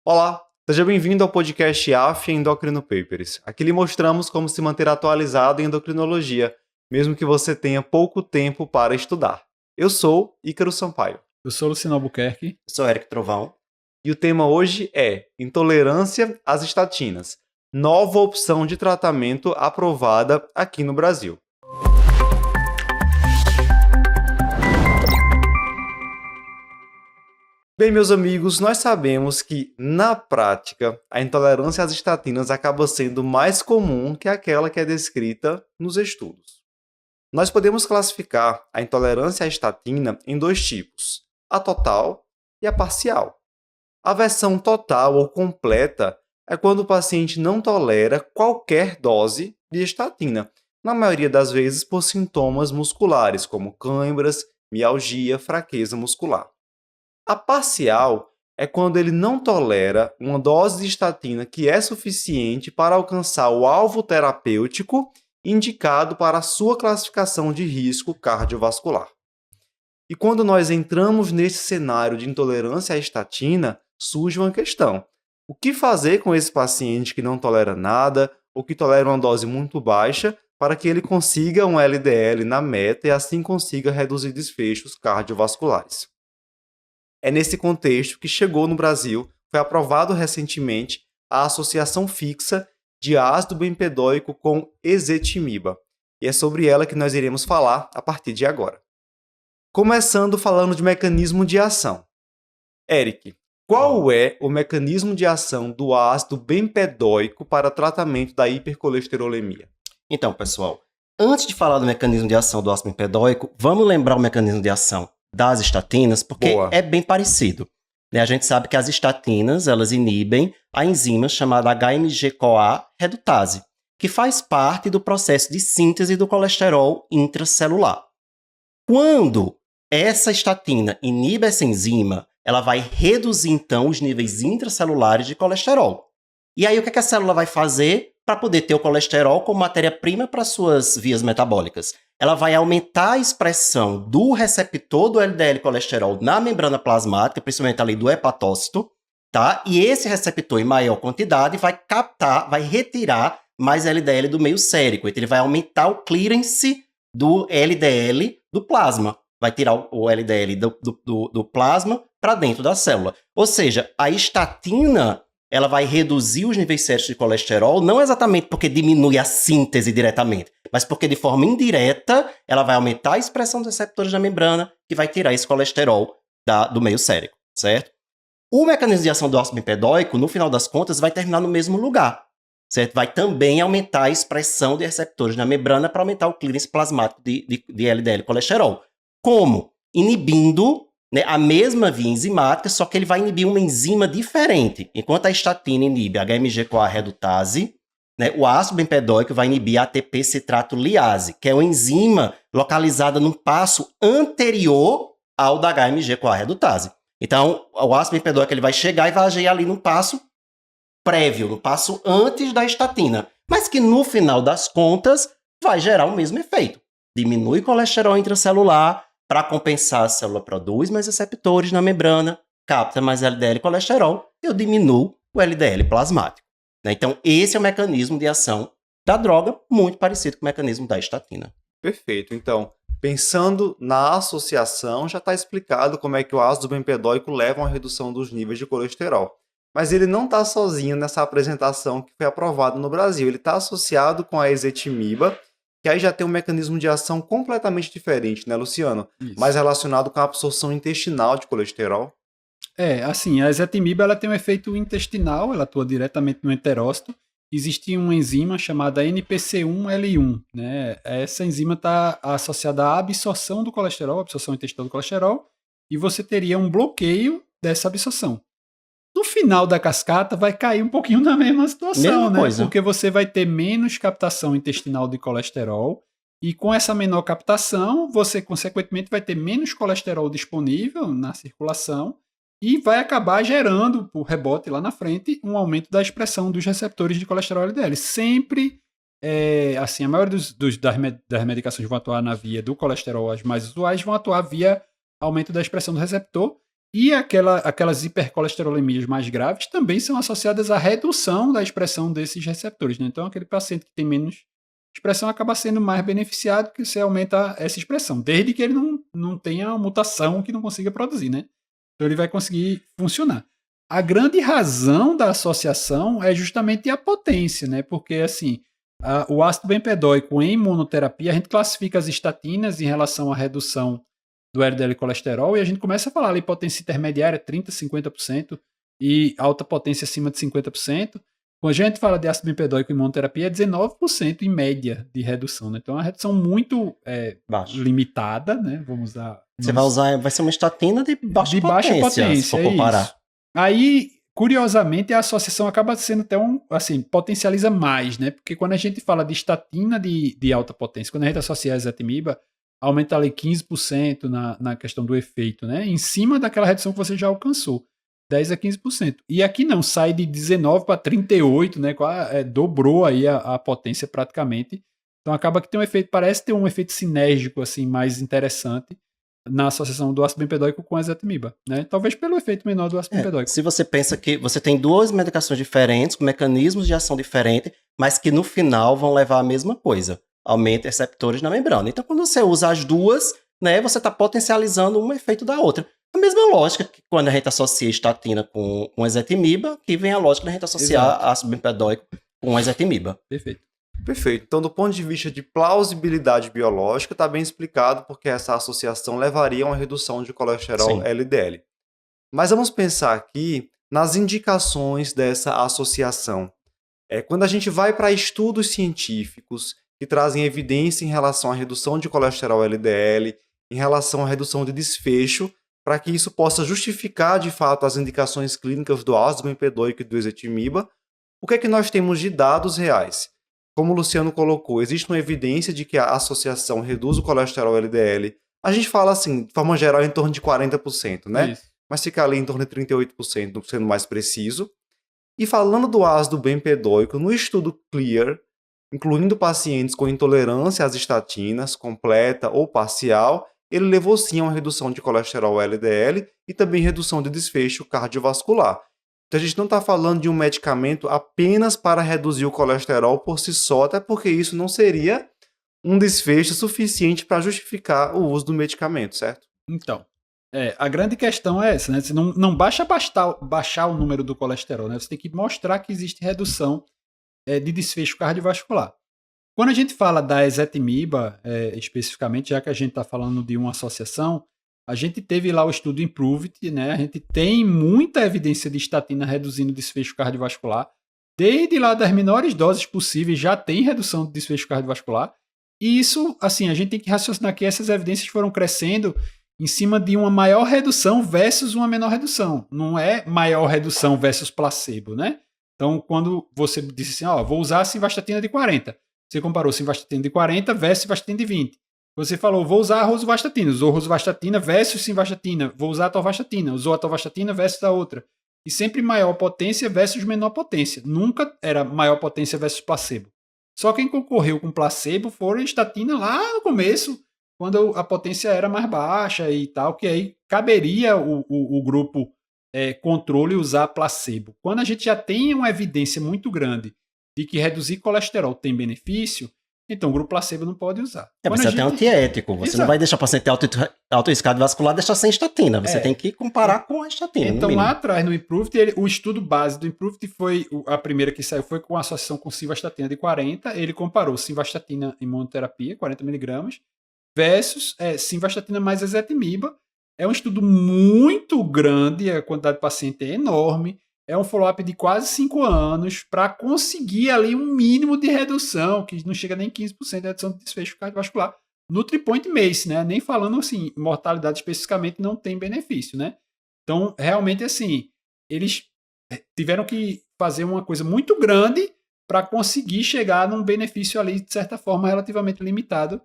Olá, seja bem-vindo ao podcast AF Endocrino Papers. Aqui lhe mostramos como se manter atualizado em endocrinologia, mesmo que você tenha pouco tempo para estudar. Eu sou Ícaro Sampaio. Eu sou Luciano Albuquerque. Sou Eric Trovão. E o tema hoje é intolerância às estatinas, nova opção de tratamento aprovada aqui no Brasil. Bem, meus amigos, nós sabemos que, na prática, a intolerância às estatinas acaba sendo mais comum que aquela que é descrita nos estudos. Nós podemos classificar a intolerância à estatina em dois tipos, a total e a parcial. A versão total ou completa é quando o paciente não tolera qualquer dose de estatina, na maioria das vezes por sintomas musculares, como câimbras, mialgia, fraqueza muscular. A parcial é quando ele não tolera uma dose de estatina que é suficiente para alcançar o alvo terapêutico indicado para a sua classificação de risco cardiovascular. E quando nós entramos nesse cenário de intolerância à estatina, surge uma questão. O que fazer com esse paciente que não tolera nada ou que tolera uma dose muito baixa para que ele consiga um LDL na meta e assim consiga reduzir desfechos cardiovasculares? É nesse contexto que chegou no Brasil, foi aprovado recentemente a associação fixa de ácido bempedóico com ezetimiba. E é sobre ela que nós iremos falar a partir de agora. Começando falando de mecanismo de ação. Eric, qual é o mecanismo de ação do ácido bempedóico para tratamento da hipercolesterolemia? Então, pessoal, antes de falar do mecanismo de ação do ácido bempedóico, vamos lembrar o mecanismo de ação das estatinas, porque é bem parecido. A gente sabe que as estatinas, elas inibem a enzima chamada HMG-CoA redutase, que faz parte do processo de síntese do colesterol intracelular. Quando essa estatina inibe essa enzima, ela vai reduzir, então, os níveis intracelulares de colesterol. E aí, o que a célula vai fazer para poder ter o colesterol como matéria-prima para suas vias metabólicas? Ela vai aumentar a expressão do receptor do LDL colesterol na membrana plasmática, principalmente ali do hepatócito, tá? E esse receptor, em maior quantidade, vai captar, vai retirar mais LDL do meio sérico. Então, ele vai aumentar o clearance do LDL do plasma. Vai tirar o LDL do plasma para dentro da célula. Ou seja, a estatina, ela vai reduzir os níveis séricos de colesterol, não exatamente porque diminui a síntese diretamente, mas porque de forma indireta ela vai aumentar a expressão dos receptores da membrana, que vai tirar esse colesterol do meio sérico, certo? O mecanismo de ação do ácido bempedóico, no final das contas, vai terminar no mesmo lugar, certo? Vai também aumentar a expressão de receptores na membrana para aumentar o clearance plasmático de LDL colesterol. Como? Inibindo, né, a mesma via enzimática, só que ele vai inibir uma enzima diferente. Enquanto a estatina inibe a HMG-CoA redutase, né, o ácido bempedóico vai inibir a ATP citrato liase, que é uma enzima localizada num passo anterior ao da HMG-CoA redutase. Então, o ácido bempedóico ele vai chegar e vai agir ali num passo prévio, no passo antes da estatina, mas que no final das contas vai gerar o mesmo efeito. Diminui o colesterol intracelular. Para compensar, a célula produz mais receptores na membrana, capta mais LDL colesterol e eu diminuo o LDL plasmático. Então, esse é o mecanismo de ação da droga, muito parecido com o mecanismo da estatina. Perfeito. Então, pensando na associação, já está explicado como é que o ácido bempedóico leva a uma redução dos níveis de colesterol. Mas ele não está sozinho nessa apresentação que foi aprovada no Brasil. Ele está associado com a ezetimiba, que aí já tem um mecanismo de ação completamente diferente, né, Luciano? Isso. Mais relacionado com a absorção intestinal de colesterol. Assim, a ezetimiba ela tem um efeito intestinal, ela atua diretamente no enterócito. Existe uma enzima chamada NPC1L1, né? Essa enzima está associada à absorção do colesterol, absorção intestinal do colesterol, e você teria um bloqueio dessa absorção. No final da cascata vai cair um pouquinho na mesma situação, né? Porque você vai ter menos captação intestinal de colesterol e com essa menor captação você consequentemente vai ter menos colesterol disponível na circulação e vai acabar gerando, por rebote lá na frente, um aumento da expressão dos receptores de colesterol LDL. Sempre, assim, a maioria das medicações vão atuar na via do colesterol, as mais usuais vão atuar via aumento da expressão do receptor. E aquelas hipercolesterolemias mais graves também são associadas à redução da expressão desses receptores, né? Então, aquele paciente que tem menos expressão acaba sendo mais beneficiado que você aumenta essa expressão, desde que ele não tenha uma mutação que não consiga produzir, né? Então, ele vai conseguir funcionar. A grande razão da associação é justamente a potência, né? Porque, assim, o ácido bempedóico em monoterapia, a gente classifica as estatinas em relação à redução do LDL colesterol, e a gente começa a falar ali potência intermediária 30%, 50% e alta potência acima de 50%. Quando a gente fala de ácido bempedóico em monoterapia, é 19% em média de redução, né? Então é uma redução muito limitada, né? Vamos usar. Vai ser uma estatina de baixa potência, se for comparar. Isso. Aí, curiosamente, a associação acaba sendo até potencializa mais, né? Porque quando a gente fala de estatina de alta potência, quando a gente associa a ezetimiba, aumenta ali 15% na questão do efeito, né? Em cima daquela redução que você já alcançou, 10 a 15%. E aqui não, sai de 19 para 38, né? Dobrou aí a potência praticamente. Então acaba que tem um efeito, parece ter um efeito sinérgico assim mais interessante na associação do ácido bempedóico com a ezetimiba, né? Talvez pelo efeito menor do ácido bempedóico. Se você pensa que você tem duas medicações diferentes, com mecanismos de ação diferentes, mas que no final vão levar a mesma coisa. Aumenta receptores na membrana. Então, quando você usa as duas, né, você está potencializando um efeito da outra. A mesma lógica que quando a gente associa estatina com ezetimiba, que vem a lógica da gente associar ácido bempedóico com ezetimiba. Perfeito. Então, do ponto de vista de plausibilidade biológica, está bem explicado porque essa associação levaria a uma redução de colesterol LDL. Mas vamos pensar aqui nas indicações dessa associação. Quando a gente vai para estudos científicos que trazem evidência em relação à redução de colesterol LDL, em relação à redução de desfecho, para que isso possa justificar, de fato, as indicações clínicas do ácido bempedóico e do ezetimiba, o que é que nós temos de dados reais? Como o Luciano colocou, existe uma evidência de que a associação reduz o colesterol LDL. A gente fala assim, de forma geral, em torno de 40%, né? Isso. Mas fica ali em torno de 38%, sendo mais preciso. E falando do ácido bempedóico, no estudo CLEAR, incluindo pacientes com intolerância às estatinas, completa ou parcial, ele levou sim a uma redução de colesterol LDL e também redução de desfecho cardiovascular. Então a gente não está falando de um medicamento apenas para reduzir o colesterol por si só, até porque isso não seria um desfecho suficiente para justificar o uso do medicamento, certo? Então, a grande questão é essa, né? Você não basta baixar o número do colesterol, né? Você tem que mostrar que existe redução de desfecho cardiovascular. Quando a gente fala da ezetimiba, especificamente, já que a gente está falando de uma associação, a gente teve lá o estudo IMPROVE-IT, né? A gente tem muita evidência de estatina reduzindo o desfecho cardiovascular. Desde lá das menores doses possíveis já tem redução do desfecho cardiovascular. E isso, assim, a gente tem que raciocinar que essas evidências foram crescendo em cima de uma maior redução versus uma menor redução. Não é maior redução versus placebo, né? Então, quando você disse assim, vou usar a simvastatina de 40, você comparou simvastatina de 40 versus simvastatina de 20. Você falou, vou usar a rosuvastatina, usou rosuvastatina versus simvastatina, vou usar a atorvastatina, usou a atorvastatina versus a outra. E sempre maior potência versus menor potência. Nunca era maior potência versus placebo. Só quem concorreu com placebo foram a estatina lá no começo, quando a potência era mais baixa e tal, que aí caberia o grupo controle usar placebo. Quando a gente já tem uma evidência muito grande de que reduzir colesterol tem benefício, então o grupo placebo não pode usar. Você é até antiético. Você não vai deixar o paciente alto risco cardiovascular deixar sem estatina. Você tem que comparar com a estatina. Então lá atrás no IMPROVE-IT, o estudo base do IMPROVE-IT foi, a primeira que saiu foi com a associação com simvastatina de 40. Ele comparou simvastatina em monoterapia, 40 mg, versus simvastatina mais ezetimiba. É um estudo muito grande, a quantidade de paciente é enorme. É um follow-up de quase 5 anos para conseguir ali um mínimo de redução, que não chega nem 15% de redução de desfecho cardiovascular no tripoint MACE, né? Nem falando assim, mortalidade especificamente não tem benefício, né? Então, realmente assim, eles tiveram que fazer uma coisa muito grande para conseguir chegar num benefício ali, de certa forma, relativamente limitado,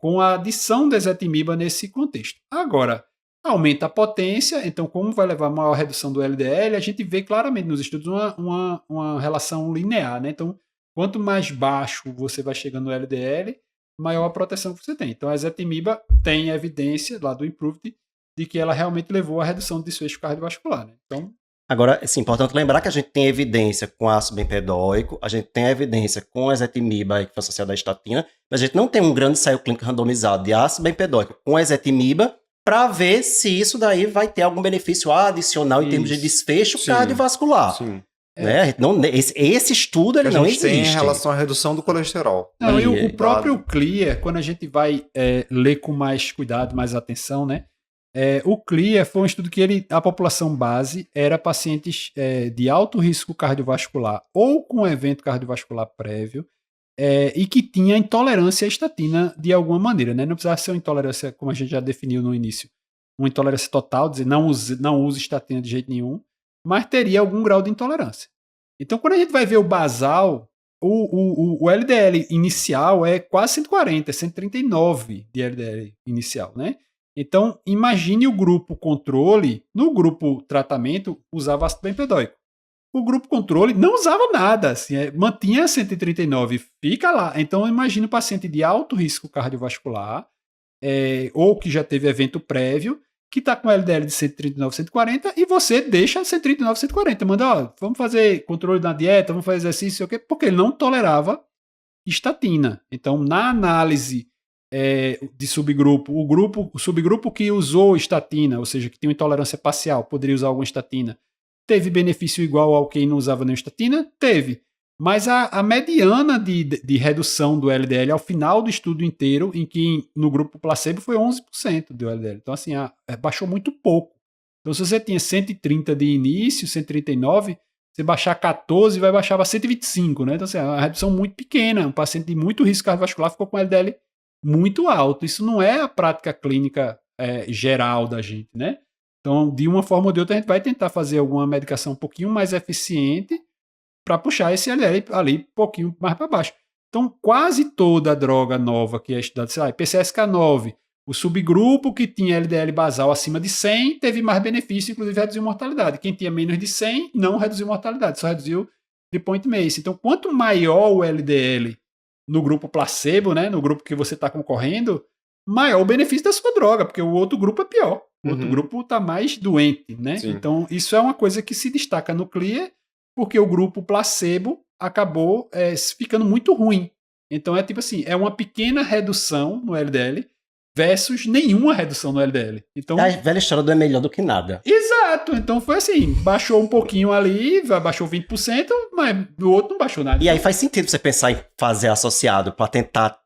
com a adição da ezetimiba nesse contexto. Agora, aumenta a potência, então como vai levar a maior redução do LDL, a gente vê claramente nos estudos uma relação linear, né? Então, quanto mais baixo você vai chegando no LDL, maior a proteção que você tem. Então, a ezetimiba tem evidência lá do IMPROVE de que ela realmente levou à redução do desfecho cardiovascular, né? Então, agora, é importante lembrar que a gente tem evidência com ácido bempedóico, a gente tem evidência com ezetimiba, que foi associada à estatina, mas a gente não tem um grande ensaio clínico randomizado de ácido bempedóico com ezetimiba para ver se isso daí vai ter algum benefício adicional em termos de desfecho cardiovascular. Sim. Né? Não, esse estudo ele não existe. Tem em relação à redução do colesterol. Não, e o próprio CLIA, quando a gente vai ler com mais cuidado, mais atenção, né? O CLIA foi um estudo que a população base era pacientes de alto risco cardiovascular ou com evento cardiovascular prévio e que tinha intolerância à estatina de alguma maneira, né? Não precisava ser uma intolerância, como a gente já definiu no início, uma intolerância total, dizer não use estatina de jeito nenhum, mas teria algum grau de intolerância. Então, quando a gente vai ver o basal, o LDL inicial é quase 140, 139 de LDL inicial, né? Então, imagine o grupo controle, no grupo tratamento, usava ácido bempedóico. O grupo controle não usava nada, assim, mantinha 139, fica lá. Então, imagine o paciente de alto risco cardiovascular, ou que já teve evento prévio, que está com LDL de 139, 140, e você deixa 139, 140. Manda, vamos fazer controle na dieta, vamos fazer exercício, o quê? Porque ele não tolerava estatina. Então, na análise de subgrupo, o subgrupo que usou estatina, ou seja, que tem uma intolerância parcial, poderia usar alguma estatina, teve benefício igual ao quem não usava nenhuma estatina? Teve. Mas a mediana de redução do LDL ao final do estudo inteiro, em que no grupo placebo foi 11% do LDL. Então, assim, baixou muito pouco. Então, se você tinha 130 de início, 139, você baixar 14, vai baixar para 125, né? Então, assim, é uma redução muito pequena. Um paciente de muito risco cardiovascular ficou com LDL muito alto. Isso não é a prática clínica geral da gente, né? Então, de uma forma ou de outra, a gente vai tentar fazer alguma medicação um pouquinho mais eficiente para puxar esse LDL ali um pouquinho mais para baixo. Então, quase toda a droga nova que é estudada, sei lá, PCSK9, o subgrupo que tinha LDL basal acima de 100 teve mais benefício, inclusive reduziu mortalidade. Quem tinha menos de 100 não reduziu mortalidade, só reduziu de point MACE. Então, quanto maior o LDL no grupo placebo, né, no grupo que você está concorrendo, maior o benefício da sua droga, porque o outro grupo é pior. O outro grupo está mais doente, né? Sim. Então, isso é uma coisa que se destaca no CLIA, porque o grupo placebo acabou ficando muito ruim. Então, é tipo assim, é uma pequena redução no LDL versus nenhuma redução no LDL. Então, a velha história do é melhor do que nada. Exato. Então, foi assim, baixou um pouquinho ali, baixou 20%, mas o outro não baixou nada. E aí faz sentido você pensar em fazer associado para tentar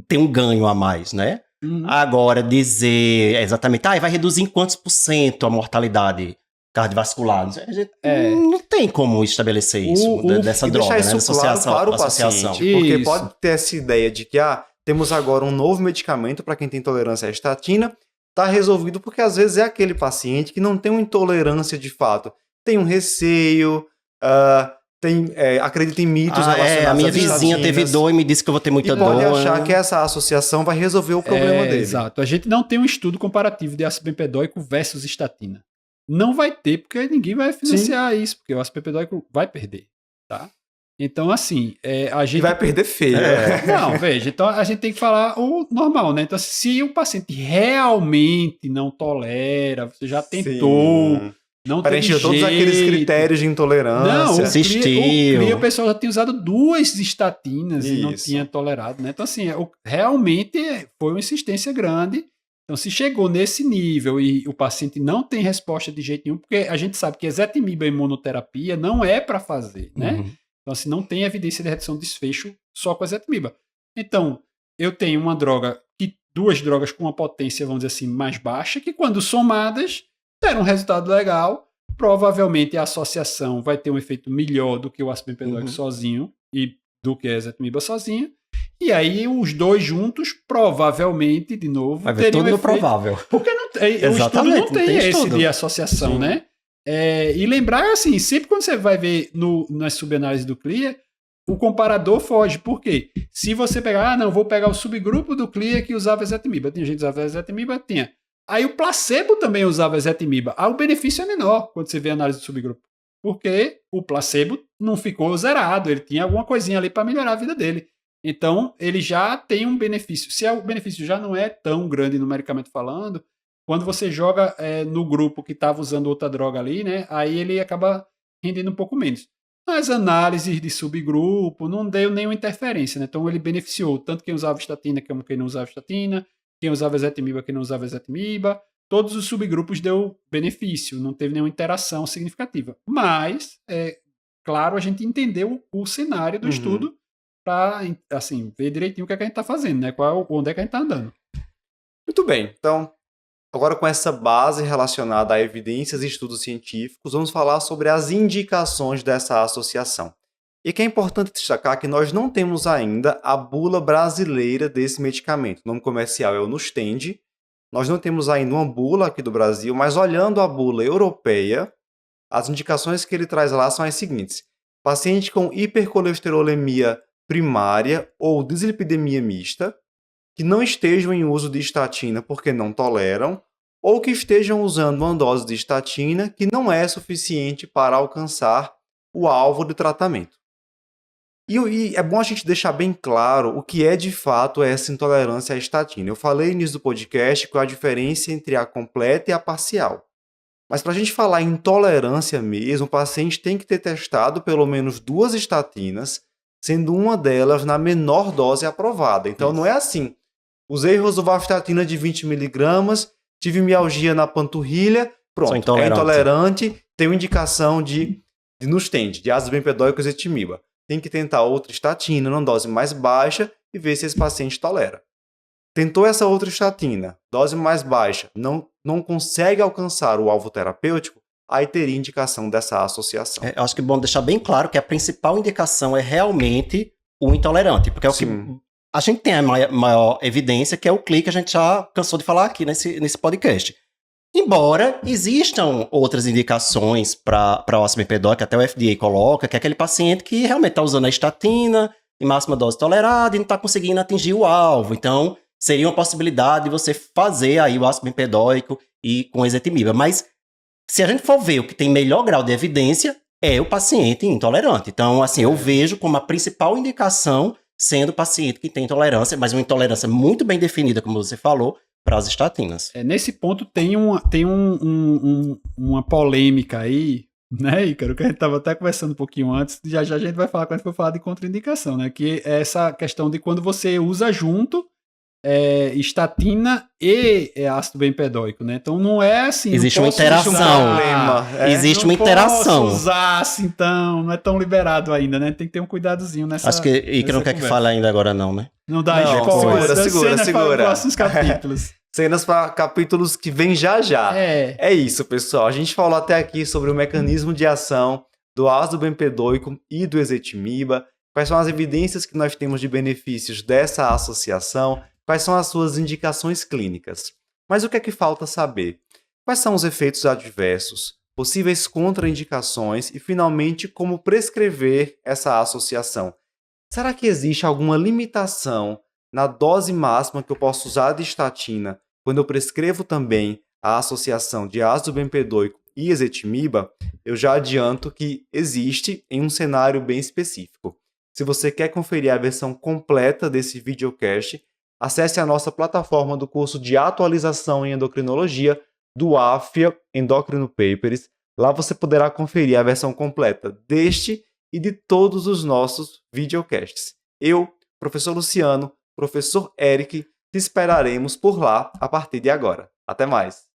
ter um ganho a mais, né? Agora, dizer exatamente, vai reduzir em quantos % a mortalidade cardiovascular? A gente não tem como estabelecer isso dessa droga, deixar isso claro para o associação. Paciente, porque pode ter essa ideia de que temos agora um novo medicamento para quem tem intolerância à estatina, está resolvido porque às vezes é aquele paciente que não tem uma intolerância de fato, tem um receio, acredita em mitos relacionados a minha vizinha teve dor e me disse que eu vou ter muita dor. E pode achar que essa associação vai resolver o problema dele. Exato. A gente não tem um estudo comparativo de ácido bempedóico versus estatina. Não vai ter, porque ninguém vai financiar isso, porque o ácido bempedóico vai perder, tá? Então, assim, a gente... vai perder feio. Não, veja, então a gente tem que falar o normal, né? Então, se o paciente realmente não tolera, você já tentou... Sim. Não preencheu todos aqueles critérios de intolerância. Não, o pessoal já tinha usado 2 estatinas e não tinha tolerado, né? Então, assim, realmente foi uma insistência grande. Então, se chegou nesse nível e o paciente não tem resposta de jeito nenhum, porque a gente sabe que ezetimiba imunoterapia não é para fazer, né? Então, assim, não tem evidência de redução de desfecho só com ezetimiba. Então, eu tenho uma droga, 2 drogas com uma potência, vamos dizer assim, mais baixa, que quando somadas deram um resultado legal, provavelmente a associação vai ter um efeito melhor do que o ácido bempedóico sozinho e do que a ezetimiba sozinha. E aí os 2 juntos, provavelmente, de novo, vai ver tudo no provável. Porque o estudo não tem esse estudo de associação, né? E lembrar, assim, sempre quando você vai ver na subanálise do CLIA, o comparador foge. Por quê? Se você pegar, vou pegar o subgrupo do CLIA que usava ezetimiba. Tinha gente que usava ezetimiba, tinha. Aí o placebo também usava ezetimiba. O benefício é menor quando você vê a análise do subgrupo. Porque o placebo não ficou zerado. Ele tinha alguma coisinha ali para melhorar a vida dele. Então, ele já tem um benefício. Se o benefício já não é tão grande numericamente falando, quando você joga no grupo que estava usando outra droga ali, né, aí ele acaba rendendo um pouco menos. As análises de subgrupo não deu nenhuma interferência, né? Então ele beneficiou tanto quem usava estatina como quem não usava estatina, quem usava ezetimiba, quem não usava ezetimiba. Todos os subgrupos deu benefício, não teve nenhuma interação significativa. Mas, claro, a gente entendeu o cenário do estudo para, assim, ver direitinho o que é que a gente está fazendo, né? Onde é que a gente está andando. Muito bem, então, agora com essa base relacionada a evidências e estudos científicos, vamos falar sobre as indicações dessa associação. E que é importante destacar que nós não temos ainda a bula brasileira desse medicamento. O nome comercial é o Nustendi. Nós não temos ainda uma bula aqui do Brasil, mas olhando a bula europeia, as indicações que ele traz lá são as seguintes. Paciente com hipercolesterolemia primária ou dislipidemia mista, que não estejam em uso de estatina porque não toleram, ou que estejam usando uma dose de estatina que não é suficiente para alcançar o alvo do tratamento. E é bom a gente deixar bem claro o que é de fato essa intolerância à estatina. Eu falei no início do podcast qual é a diferença entre a completa e a parcial. Mas para a gente falar em intolerância mesmo, o paciente tem que ter testado pelo menos 2 estatinas, sendo uma delas na menor dose aprovada. Então não é assim. Usei rosuvastatina de 20 mg, tive mialgia na panturrilha, pronto, é intolerante, tenho indicação de Nustendi, de ácido bempedóico e ezetimiba. Tem que tentar outra estatina, numa dose mais baixa, e ver se esse paciente tolera. Tentou essa outra estatina, dose mais baixa, não consegue alcançar o alvo terapêutico, aí teria indicação dessa associação. Eu acho que é bom deixar bem claro que a principal indicação é realmente o intolerante, porque é o que a gente tem a maior evidência, que é o CLI, que a gente já cansou de falar aqui nesse podcast. Embora existam outras indicações para o ácido bempedóico, que até o FDA coloca, que é aquele paciente que realmente está usando a estatina em máxima dose tolerada e não está conseguindo atingir o alvo. Então, seria uma possibilidade de você fazer aí o ácido bempedóico e com ezetimiba. Mas, se a gente for ver o que tem melhor grau de evidência, é o paciente intolerante. Então, assim, eu vejo como a principal indicação sendo o paciente que tem intolerância, mas uma intolerância muito bem definida, como você falou, para as estatinas. Nesse ponto tem uma polêmica aí, né, Ícaro, que a gente estava até conversando um pouquinho antes, já a gente vai falar quando a gente for falar de contraindicação, né, que é essa questão de quando você usa junto estatina e ácido bempedóico, né? Então não é assim. Existe uma interação. Existe uma interação. Não usar assim, então, não é tão liberado ainda, né? Tem que ter um cuidadozinho nessa. Acho que Ícaro não quer que fale ainda agora, não, né? Não dá spoiler. Segura. Próximos capítulos. Cenas para capítulos que vem já. É isso, pessoal. A gente falou até aqui sobre o mecanismo de ação do ácido bempedóico e do ezetimiba. Quais são as evidências que nós temos de benefícios dessa associação? Quais são as suas indicações clínicas? Mas o que é que falta saber? Quais são os efeitos adversos, possíveis contraindicações e, finalmente, como prescrever essa associação? Será que existe alguma limitação na dose máxima que eu posso usar de estatina quando eu prescrevo também a associação de ácido bempedóico e ezetimiba? Eu já adianto que existe em um cenário bem específico. Se você quer conferir a versão completa desse videocast, acesse a nossa plataforma do curso de atualização em endocrinologia do AFIA Endocrino Papers. Lá você poderá conferir a versão completa deste e de todos os nossos videocasts. Eu, professor Luciano, professor Eric, te esperaremos por lá a partir de agora. Até mais!